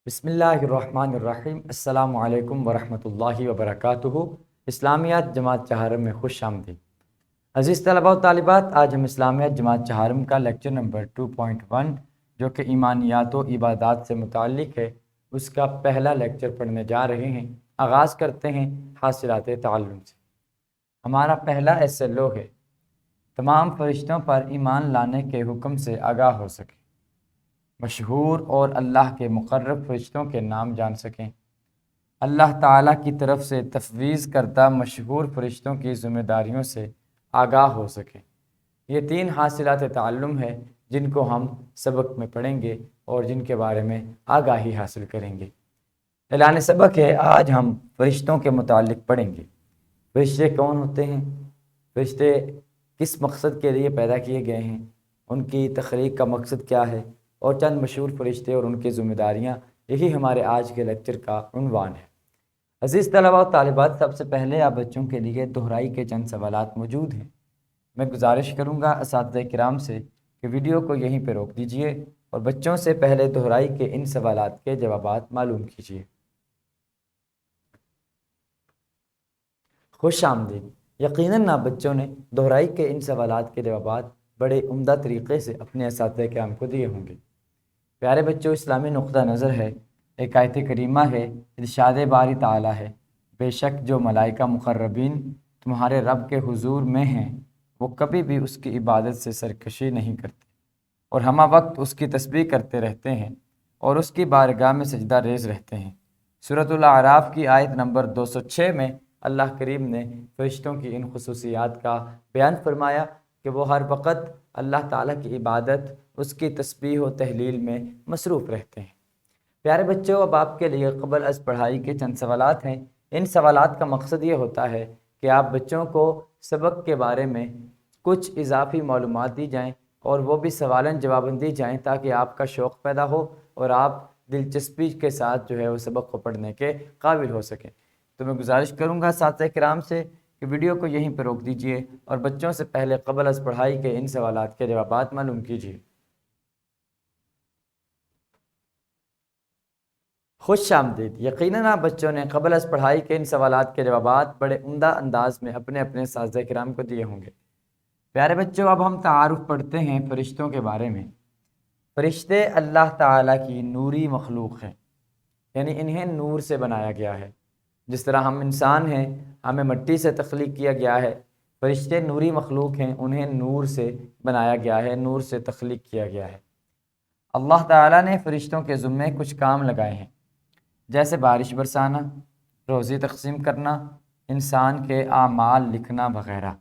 بسم اللہ الرحمن الرحیم۔ السلام علیکم ورحمۃ اللہ وبرکاتہ۔ اسلامیات جماعت چہارم میں خوش آمدید۔ عزیز طلباء و طالبات، آج ہم اسلامیات جماعت چہارم کا لیکچر نمبر 2.1 جو کہ ایمانیات و عبادات سے متعلق ہے، اس کا پہلا لیکچر پڑھنے جا رہے ہیں۔ آغاز کرتے ہیں حاصلات تعلم سے۔ ہمارا پہلا SLO ہے تمام فرشتوں پر ایمان لانے کے حکم سے آگاہ ہو سکے، مشہور اور اللہ کے مقرب فرشتوں کے نام جان سکیں، اللہ تعالیٰ کی طرف سے تفویض کردہ مشہور فرشتوں کی ذمہ داریوں سے آگاہ ہو سکیں۔ یہ 3 حاصلات تعلم ہے جن کو ہم سبق میں پڑھیں گے اور جن کے بارے میں آگاہی حاصل کریں گے۔ اعلان سبق ہے، آج ہم فرشتوں کے متعلق پڑھیں گے۔ فرشتے کون ہوتے ہیں؟ فرشتے کس مقصد کے لیے پیدا کیے گئے ہیں؟ ان کی تخلیق کا مقصد کیا ہے؟ اور چند مشہور فرشتے اور ان کی ذمہ داریاں، یہی ہمارے آج کے لیکچر کا عنوان ہے۔ عزیز طلباء و طالبات، سب سے پہلے آپ بچوں کے لیے دہرائی کے چند سوالات موجود ہیں۔ میں گزارش کروں گا اساتذہ کرام سے کہ ویڈیو کو یہیں پہ روک دیجئے اور بچوں سے پہلے دہرائی کے ان سوالات کے جوابات معلوم کیجئے۔ خوش آمدید۔ یقیناً آپ بچوں نے دہرائی کے ان سوالات کے جوابات بڑے عمدہ طریقے سے اپنے اساتذہ کرام کو دیے ہوں گے۔ پیارے بچوں، اسلامی نقطہ نظر ہے، ایک آیت کریمہ ہے، ارشاد باری تعالیٰ ہے، بے شک جو ملائکہ مقربین تمہارے رب کے حضور میں ہیں وہ کبھی بھی اس کی عبادت سے سرکشی نہیں کرتے اور ہمہ وقت اس کی تسبیح کرتے رہتے ہیں اور اس کی بارگاہ میں سجدہ ریز رہتے ہیں۔ سورۃ الاعراف کی آیت نمبر 206 میں اللہ کریم نے فرشتوں کی ان خصوصیات کا بیان فرمایا کہ وہ ہر وقت اللہ تعالیٰ کی عبادت، اس کی تسبیح و تحلیل میں مصروف رہتے ہیں۔ پیارے بچوں، اب آپ کے لیے قبل از پڑھائی کے چند سوالات ہیں۔ ان سوالات کا مقصد یہ ہوتا ہے کہ آپ بچوں کو سبق کے بارے میں کچھ اضافی معلومات دی جائیں اور وہ بھی سوالاً جواباً دی جائیں تاکہ آپ کا شوق پیدا ہو اور آپ دلچسپی کے ساتھ جو ہے وہ سبق کو پڑھنے کے قابل ہو سکیں۔ تو میں گزارش کروں گا اساتذہ کرام سے کہ ویڈیو کو یہیں پہ روک دیجئے اور بچوں سے پہلے قبل از پڑھائی کے ان سوالات کے جوابات معلوم کیجیے۔ خوش آمدید۔ یقیناً آپ بچوں نے قبل از پڑھائی کے ان سوالات کے جوابات بڑے عمدہ انداز میں اپنے اپنے اساتذہ کرام کو دیے ہوں گے۔ پیارے بچوں، اب ہم تعارف پڑھتے ہیں فرشتوں کے بارے میں۔ فرشتے اللہ تعالیٰ کی نوری مخلوق ہیں، یعنی انہیں نور سے بنایا گیا ہے۔ جس طرح ہم انسان ہیں، ہمیں مٹی سے تخلیق کیا گیا ہے، فرشتے نوری مخلوق ہیں، انہیں نور سے بنایا گیا ہے، نور سے تخلیق کیا گیا ہے۔ اللہ تعالیٰ نے فرشتوں کے ذمے کچھ کام لگائے ہیں، جیسے بارش برسانا، روزی تقسیم کرنا، انسان کے اعمال لکھنا وغیرہ۔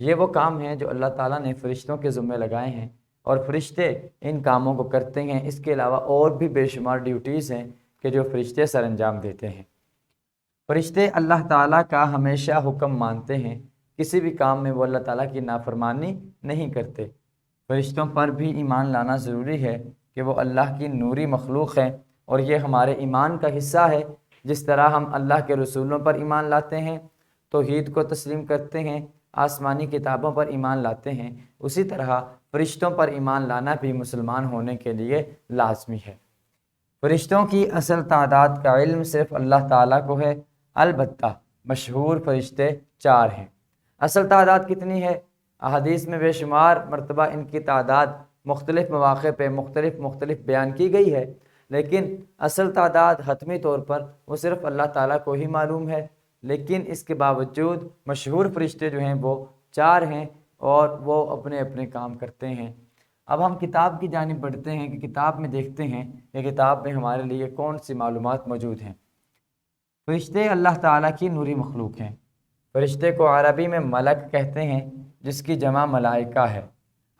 یہ وہ کام ہیں جو اللہ تعالیٰ نے فرشتوں کے ذمے لگائے ہیں اور فرشتے ان کاموں کو کرتے ہیں۔ اس کے علاوہ اور بھی بے شمار ڈیوٹیز ہیں کہ جو فرشتے سر انجام دیتے ہیں۔ فرشتے اللہ تعالیٰ کا ہمیشہ حکم مانتے ہیں، کسی بھی کام میں وہ اللہ تعالیٰ کی نافرمانی نہیں کرتے۔ فرشتوں پر بھی ایمان لانا ضروری ہے کہ وہ اللہ کی نوری مخلوق ہیں اور یہ ہمارے ایمان کا حصہ ہے۔ جس طرح ہم اللہ کے رسولوں پر ایمان لاتے ہیں، توحید کو تسلیم کرتے ہیں، آسمانی کتابوں پر ایمان لاتے ہیں، اسی طرح فرشتوں پر ایمان لانا بھی مسلمان ہونے کے لیے لازمی ہے۔ فرشتوں کی اصل تعداد کا علم صرف اللہ تعالیٰ کو ہے، البتہ مشہور فرشتے 4 ہیں۔ اصل تعداد کتنی ہے؟ احادیث میں بے شمار مرتبہ ان کی تعداد مختلف مواقع پہ مختلف بیان کی گئی ہے، لیکن اصل تعداد حتمی طور پر وہ صرف اللہ تعالیٰ کو ہی معلوم ہے۔ لیکن اس کے باوجود مشہور فرشتے جو ہیں وہ 4 ہیں اور وہ اپنے اپنے کام کرتے ہیں۔ اب ہم کتاب کی جانب بڑھتے ہیں کہ کتاب میں دیکھتے ہیں کہ کتاب میں ہمارے لیے کون سی معلومات موجود ہیں۔ فرشتے اللہ تعالیٰ کی نوری مخلوق ہیں۔ فرشتے کو عربی میں ملک کہتے ہیں، جس کی جمع ملائکہ ہے۔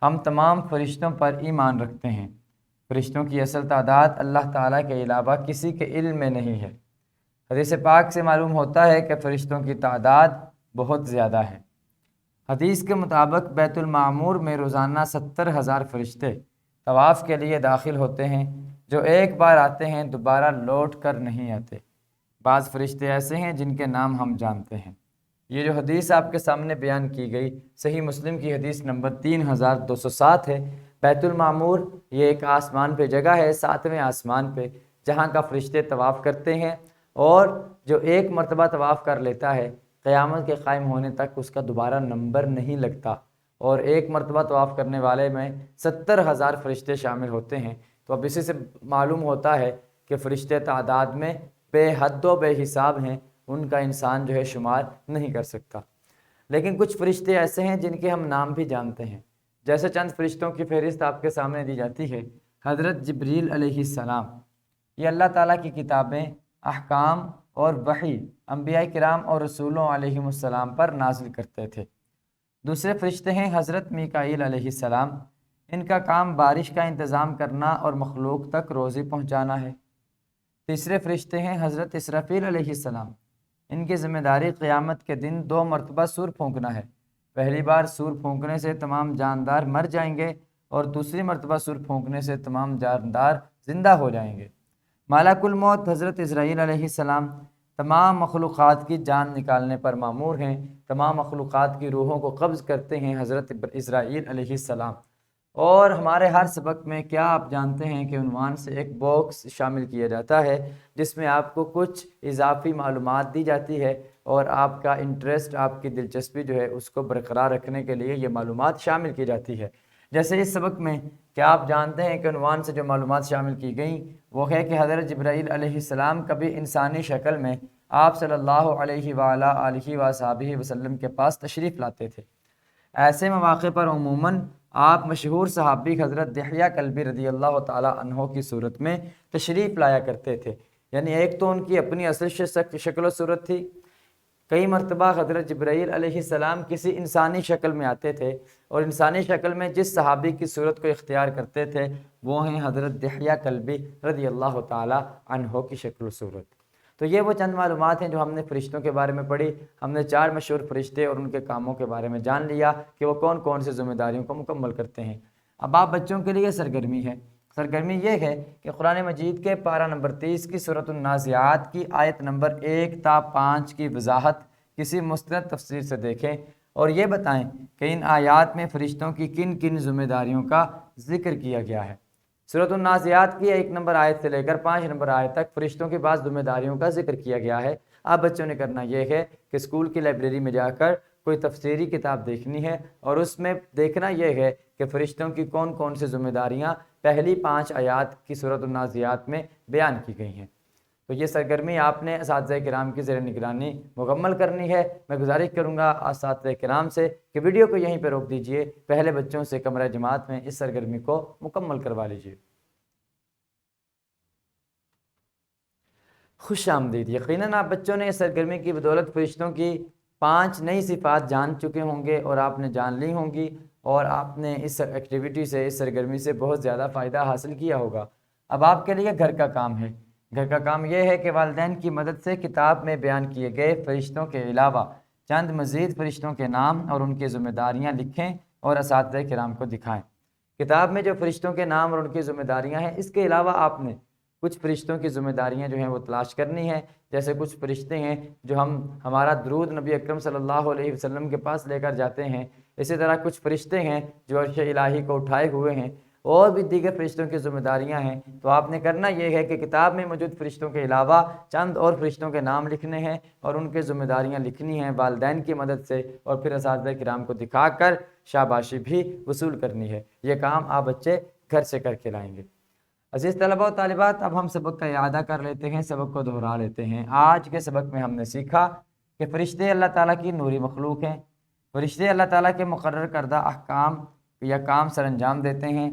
ہم تمام فرشتوں پر ایمان رکھتے ہیں۔ فرشتوں کی اصل تعداد اللہ تعالیٰ کے علاوہ کسی کے علم میں نہیں ہے۔ حدیث پاک سے معلوم ہوتا ہے کہ فرشتوں کی تعداد بہت زیادہ ہے۔ حدیث کے مطابق بیت المعمور میں روزانہ 70,000 فرشتے طواف کے لیے داخل ہوتے ہیں، جو ایک بار آتے ہیں دوبارہ لوٹ کر نہیں آتے۔ بعض فرشتے ایسے ہیں جن کے نام ہم جانتے ہیں۔ یہ جو حدیث آپ کے سامنے بیان کی گئی صحیح مسلم کی حدیث نمبر 3207 ہے۔ بیت المعمور یہ ایک آسمان پہ جگہ ہے، 7ویں آسمان پہ، جہاں کا فرشتے طواف کرتے ہیں، اور جو ایک مرتبہ طواف کر لیتا ہے قیامت کے قائم ہونے تک اس کا دوبارہ نمبر نہیں لگتا، اور ایک مرتبہ طواف کرنے والے میں 70,000 فرشتے شامل ہوتے ہیں۔ تو اب اسی سے معلوم ہوتا ہے کہ فرشتے تعداد میں بے حد و بے حساب ہیں، ان کا انسان جو ہے شمار نہیں کر سکتا۔ لیکن کچھ فرشتے ایسے ہیں جن کے ہم نام بھی جانتے ہیں، جیسے چند فرشتوں کی فہرست آپ کے سامنے دی جاتی ہے۔ حضرت جبریل علیہ السلام، یہ اللہ تعالیٰ کی کتابیں، احکام اور وحی انبیاء کرام اور رسولوں علیہ السلام پر نازل کرتے تھے۔ دوسرے فرشتے ہیں حضرت میکائیل علیہ السلام، ان کا کام بارش کا انتظام کرنا اور مخلوق تک روزی پہنچانا ہے۔ تیسرے فرشتے ہیں حضرت اسرافیل علیہ السلام، ان کی ذمہ داری قیامت کے دن 2 مرتبہ سور پھونکنا ہے۔ پہلی بار سور پھونکنے سے تمام جاندار مر جائیں گے، اور دوسری مرتبہ سور پھونکنے سے تمام جاندار زندہ ہو جائیں گے۔ ملک الموت حضرت اسرائیل علیہ السلام تمام مخلوقات کی جان نکالنے پر مامور ہیں، تمام مخلوقات کی روحوں کو قبض کرتے ہیں حضرت اسرائیل علیہ السلام۔ اور ہمارے ہر سبق میں کیا آپ جانتے ہیں کہ عنوان سے ایک باکس شامل کیا جاتا ہے جس میں آپ کو کچھ اضافی معلومات دی جاتی ہے، اور آپ کا انٹرسٹ، آپ کی دلچسپی جو ہے اس کو برقرار رکھنے کے لیے یہ معلومات شامل کی جاتی ہے۔ جیسے اس سبق میں کیا آپ جانتے ہیں کہ عنوان سے جو معلومات شامل کی گئیں وہ ہے کہ حضرت جبرائیل علیہ السلام کبھی انسانی شکل میں آپ صلی اللہ علیہ وآلہ آلہ وصحبہ وسلم کے پاس تشریف لاتے تھے۔ ایسے مواقع پر عموماً آپ مشہور صحابی حضرت دحیہ کلبی رضی اللہ تعالیٰ عنہ کی صورت میں تشریف لایا کرتے تھے، یعنی ایک تو ان کی اپنی اصل شکل و صورت تھی، کئی مرتبہ حضرت جبرائیل علیہ السلام کسی انسانی شکل میں آتے تھے، اور انسانی شکل میں جس صحابی کی صورت کو اختیار کرتے تھے وہ ہیں حضرت دحیہ کلبی رضی اللہ تعالیٰ عنہ کی شکل و صورت۔ تو یہ وہ چند معلومات ہیں جو ہم نے فرشتوں کے بارے میں پڑھی۔ ہم نے 4 مشہور فرشتے اور ان کے کاموں کے بارے میں جان لیا کہ وہ کون کون سی ذمہ داریوں کو مکمل کرتے ہیں۔ اب آپ بچوں کے لیے سرگرمی ہے، سرگرمی یہ ہے کہ قرآن مجید کے پارہ نمبر 30 کی سورۃ النازعات کی آیت نمبر 1 تا 5 کی وضاحت کسی مستند تفسیر سے دیکھیں، اور یہ بتائیں کہ ان آیات میں فرشتوں کی کن کن ذمہ داریوں کا ذکر کیا گیا ہے۔ سورۃ النازعات کی 1 نمبر آیت سے لے کر 5 نمبر آیت تک فرشتوں کی بعض ذمہ داریوں کا ذکر کیا گیا ہے۔ آپ بچوں نے کرنا یہ ہے کہ اسکول کی لائبریری میں جا کر کوئی تفسیری کتاب دیکھنی ہے، اور اس میں دیکھنا یہ ہے کہ فرشتوں کی کون کون سی ذمہ داریاں پہلی 5 آیات کی سورۃ النازعات میں بیان کی گئی ہیں۔ تو یہ سرگرمی آپ نے اساتذہ کرام کی زیر نگرانی مکمل کرنی ہے۔ میں گزارش کروں گا اساتذہ کرام سے کہ ویڈیو کو یہیں پہ روک دیجئے، پہلے بچوں سے کمرہ جماعت میں اس سرگرمی کو مکمل کروا لیجئے۔ خوش آمدید۔ یقیناً آپ بچوں نے اس سرگرمی کی بدولت فرشتوں کی 5 نئی صفات جان چکے ہوں گے، اور آپ نے جان لی ہوں گی، اور آپ نے اس ایکٹیویٹی سے، اس سرگرمی سے بہت زیادہ فائدہ حاصل کیا ہوگا۔ اب آپ کے لیے گھر کا کام ہے۔ گھر کا کام یہ ہے کہ والدین کی مدد سے کتاب میں بیان کیے گئے فرشتوں کے علاوہ چند مزید فرشتوں کے نام اور ان کی ذمہ داریاں لکھیں اور اساتذہ کرام کو دکھائیں۔ کتاب میں جو فرشتوں کے نام اور ان کی ذمہ داریاں ہیں، اس کے علاوہ آپ نے کچھ فرشتوں کی ذمہ داریاں جو ہیں وہ تلاش کرنی ہیں۔ جیسے کچھ فرشتے ہیں جو ہمارا درود نبی اکرم صلی اللہ علیہ وسلم کے پاس لے کر جاتے ہیں، اسی طرح کچھ فرشتے ہیں جو عرش الہی کو اٹھائے ہوئے ہیں، اور بھی دیگر فرشتوں کی ذمہ داریاں ہیں۔ تو آپ نے کرنا یہ ہے کہ کتاب میں موجود فرشتوں کے علاوہ چند اور فرشتوں کے نام لکھنے ہیں اور ان کے ذمہ داریاں لکھنی ہیں والدین کی مدد سے، اور پھر اساتذہ کرام کو دکھا کر شاباشی بھی وصول کرنی ہے۔ یہ کام آپ بچے گھر سے کر کے لائیں گے۔ عزیز طلباء و طالبات، اب ہم سبق کا اعادہ کر لیتے ہیں، سبق کو دہرا لیتے ہیں۔ آج کے سبق میں ہم نے سیکھا کہ فرشتے اللہ تعالیٰ کی نوری مخلوق ہیں، فرشتے اللہ تعالیٰ کے مقرر کردہ احکام یا کام سر انجام دیتے ہیں،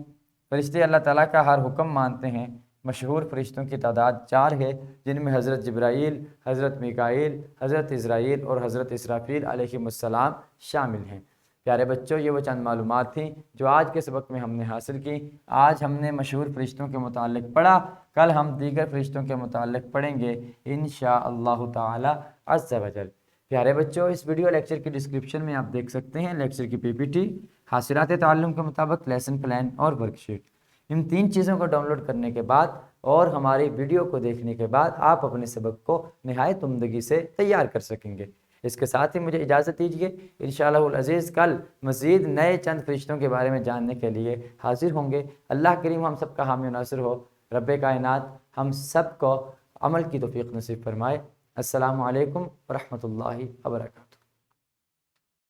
فرشتے اللہ تعالیٰ کا ہر حکم مانتے ہیں۔ مشہور فرشتوں کی تعداد 4 ہے، جن میں حضرت جبرائیل، حضرت میکائیل، حضرت عزرائیل اور حضرت اسرافیل علیہ السلام شامل ہیں۔ پیارے بچوں، یہ وہ چند معلومات تھیں جو آج کے سبق میں ہم نے حاصل کی۔ آج ہم نے مشہور فرشتوں کے متعلق پڑھا، کل ہم دیگر فرشتوں کے متعلق پڑھیں گے انشاءاللہ تعالی عز و جل۔ پیارے بچوں، اس ویڈیو لیکچر کی ڈسکرپشن میں آپ دیکھ سکتے ہیں لیکچر کی پی پی ٹی، حاصلات تعلم کے مطابق لیسن پلان اور ورک شیٹ۔ ان 3 چیزوں کو ڈاؤن لوڈ کرنے کے بعد اور ہماری ویڈیو کو دیکھنے کے بعد آپ اپنے سبق کو نہایت عمدگی سے تیار کر سکیں گے۔ اس کے ساتھ ہی مجھے اجازت دیجیے، انشاءاللہ العزیز کل مزید نئے چند فرشتوں کے بارے میں جاننے کے لیے حاضر ہوں گے۔ اللہ کریم ہم سب کا حامی و ناصر ہو۔ رب کائنات ہم سب کو عمل کی توفیق نصیب فرمائے۔ السلام علیکم ورحمۃ اللہ وبرکاتہ۔